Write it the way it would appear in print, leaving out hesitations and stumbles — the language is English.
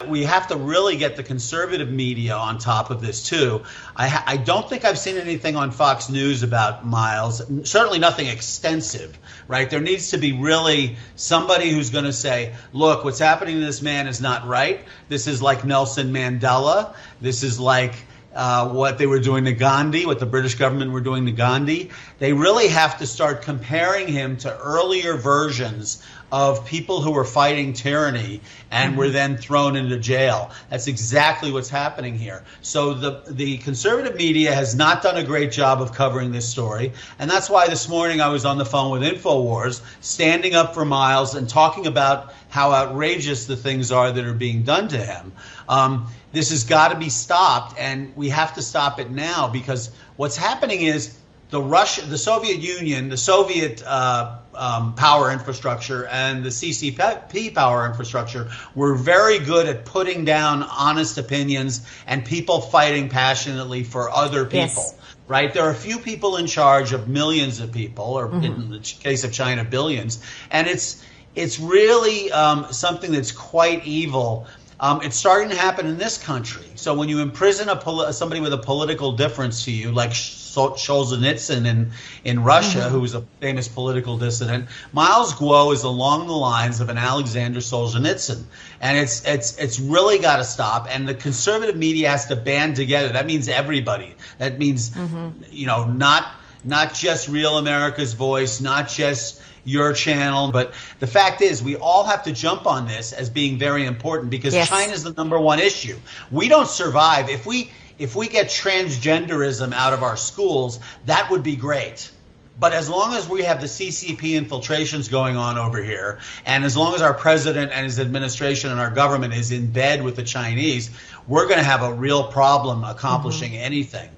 We have to really get the conservative media on top of this, too. I don't think I've seen anything on Fox News about Miles, certainly nothing extensive, right? There needs to be really somebody who's going to say, look, what's happening to this man is not right. This is like Nelson Mandela. This is like what they were doing to Gandhi, what the British government were doing to Gandhi. They really have to start comparing him to earlier versions of people who were fighting tyranny and were then thrown into jail. That's exactly what's happening here. So the conservative media has not done a great job of covering this story. And that's why this morning I was on the phone with InfoWars, standing up for Miles and talking about how outrageous the things are that are being done to him. This has got to be stopped, and we have to stop it now, because what's happening is the Soviet Union, the Soviet power infrastructure, and the CCP power infrastructure were very good at putting down honest opinions and people fighting passionately for other people. Yes. Right? There are a few people in charge of millions of people, or in the case of China, billions, and it's really something that's quite evil. It's starting to happen in this country. So when you imprison somebody with a political difference to you, like Solzhenitsyn in Russia, who was a famous political dissident, Miles Guo is along the lines of an Alexander Solzhenitsyn, and it's really got to stop. And the conservative media has to band together. That means everybody. That means not just Real America's Voice, not just your channel, but the fact is we all have to jump on this as being very important, because China is the #1 issue. We don't survive if we get transgenderism out of our schools. That would be great. But as long as we have the CCP infiltrations going on over here, and as long as our president and his administration and our government is in bed with the Chinese, we're going to have a real problem accomplishing anything.